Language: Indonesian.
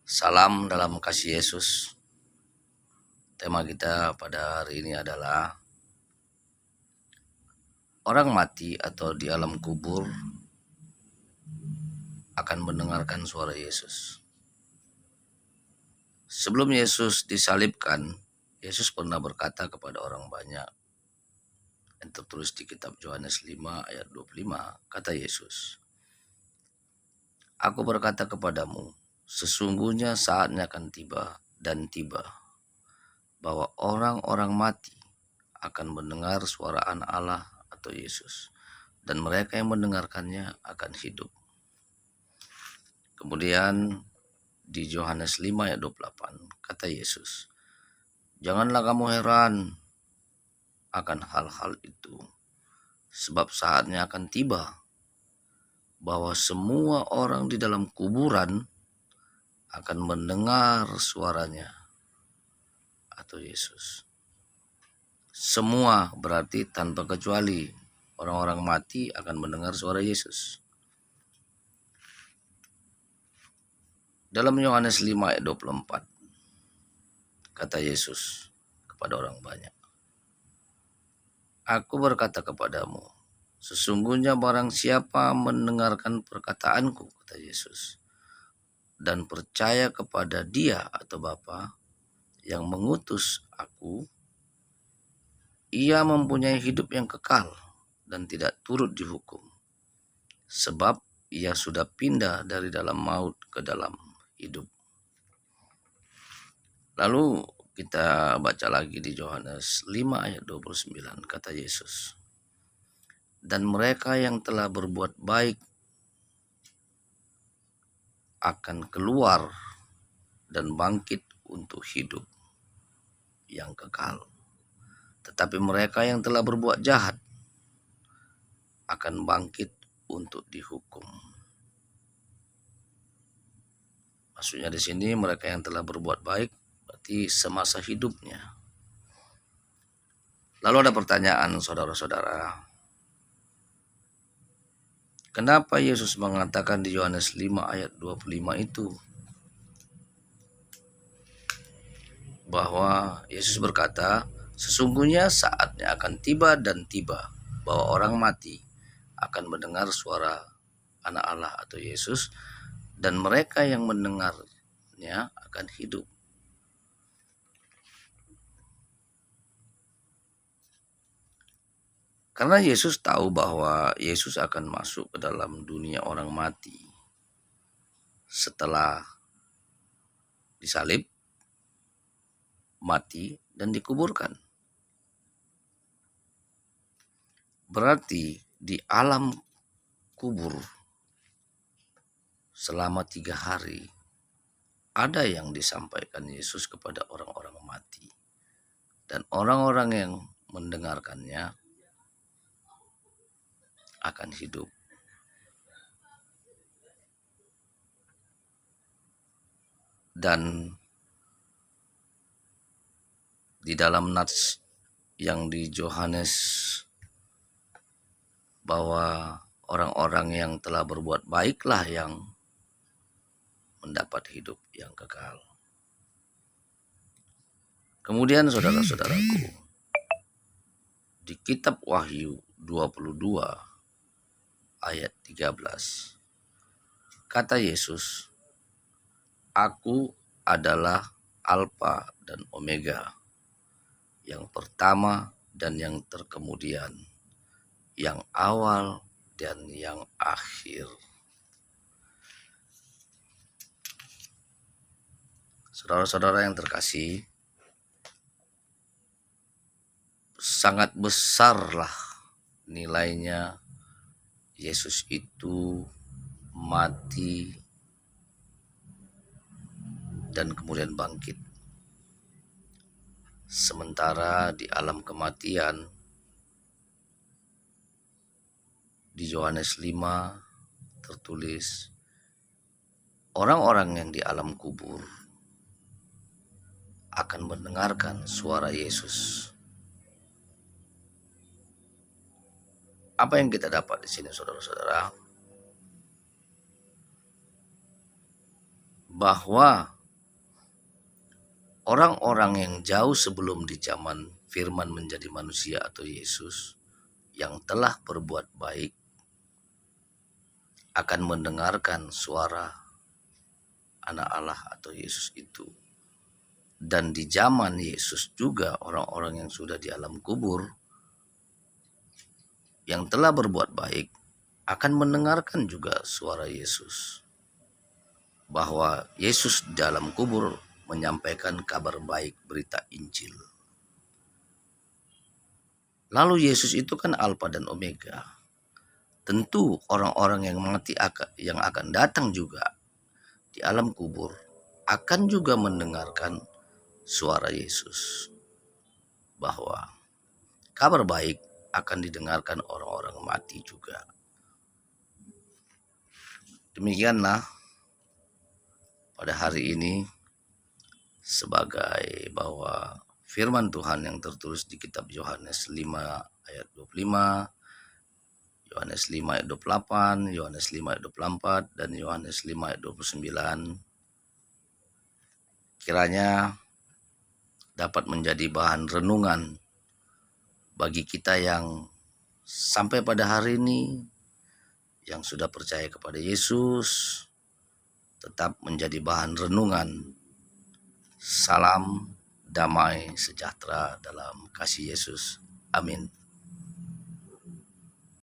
Salam dalam kasih Yesus. Tema kita pada hari ini adalah orang mati atau di alam kubur akan mendengarkan suara Yesus. Sebelum Yesus disalibkan, Yesus pernah berkata kepada orang banyak. Yang tertulis di kitab Yohanes 5 ayat 25, kata Yesus, "Aku berkata kepadamu, sesungguhnya saatnya akan tiba dan tiba, bahwa orang-orang mati akan mendengar suara Anak Allah atau Yesus, dan mereka yang mendengarkannya akan hidup." Kemudian di Yohanes 5 ayat 28 kata Yesus, "Janganlah kamu heran akan hal-hal itu, sebab saatnya akan tiba bahwa semua orang di dalam kuburan akan mendengar suaranya," atau Yesus. Semua berarti tanpa kecuali orang-orang mati akan mendengar suara Yesus. Dalam Yohanes 5 ayat 24 kata Yesus kepada orang banyak, "Aku berkata kepadamu, sesungguhnya barang siapa mendengarkan perkataanku," kata Yesus, "dan percaya kepada Dia atau Bapa yang mengutus aku, ia mempunyai hidup yang kekal dan tidak turut dihukum, sebab ia sudah pindah dari dalam maut ke dalam hidup." Lalu kita baca lagi di Yohanes 5 ayat 29 kata Yesus, "Dan mereka yang telah berbuat baik akan keluar dan bangkit untuk hidup yang kekal. Tetapi mereka yang telah berbuat jahat akan bangkit untuk dihukum." Maksudnya di sini mereka yang telah berbuat baik berarti semasa hidupnya. Lalu ada pertanyaan, saudara-saudara. Kenapa Yesus mengatakan di Yohanes 5 ayat 25 itu bahwa Yesus berkata, "Sesungguhnya saatnya akan tiba dan tiba bahwa orang mati akan mendengar suara Anak Allah atau Yesus, dan mereka yang mendengarnya akan hidup." Karena Yesus tahu bahwa Yesus akan masuk ke dalam dunia orang mati setelah disalib, mati, dan dikuburkan. Berarti di alam kubur selama 3 hari ada yang disampaikan Yesus kepada orang-orang mati, dan orang-orang yang mendengarkannya akan hidup. Dan di dalam nats yang di Yohanes bahwa orang-orang yang telah berbuat baiklah yang mendapat hidup yang kekal. Kemudian saudara-saudaraku, di kitab Wahyu 22 ayat 13 kata Yesus, "Aku adalah Alfa dan Omega, yang pertama dan yang terkemudian, yang awal dan yang akhir." Saudara-saudara yang terkasih, sangat besarlah nilainya Yesus itu mati dan kemudian bangkit. Sementara di alam kematian di Yohanes 5 tertulis orang-orang yang di alam kubur akan mendengarkan suara Yesus. Apa yang kita dapat di sini, saudara-saudara? Bahwa orang-orang yang jauh sebelum di zaman firman menjadi manusia atau Yesus yang telah berbuat baik akan mendengarkan suara anak Allah atau Yesus itu. Dan di zaman Yesus juga orang-orang yang sudah di alam kubur yang telah berbuat baik akan mendengarkan juga suara Yesus. Bahwa Yesus di dalam kubur menyampaikan kabar baik, berita Injil. Lalu Yesus itu kan Alfa dan Omega. Tentu orang-orang yang mati yang akan datang juga di alam kubur akan juga mendengarkan suara Yesus. Bahwa kabar baik akan didengarkan orang-orang mati juga. Demikianlah pada hari ini, sebagai bahwa firman Tuhan yang tertulis di kitab Yohanes 5 ayat 25, Yohanes 5 ayat 28, Yohanes 5 ayat 24, dan Yohanes 5 ayat 29 kiranya dapat menjadi bahan renungan bagi kita yang sampai pada hari ini yang sudah percaya kepada Yesus, tetap menjadi bahan renungan. Salam damai sejahtera dalam kasih Yesus. Amin.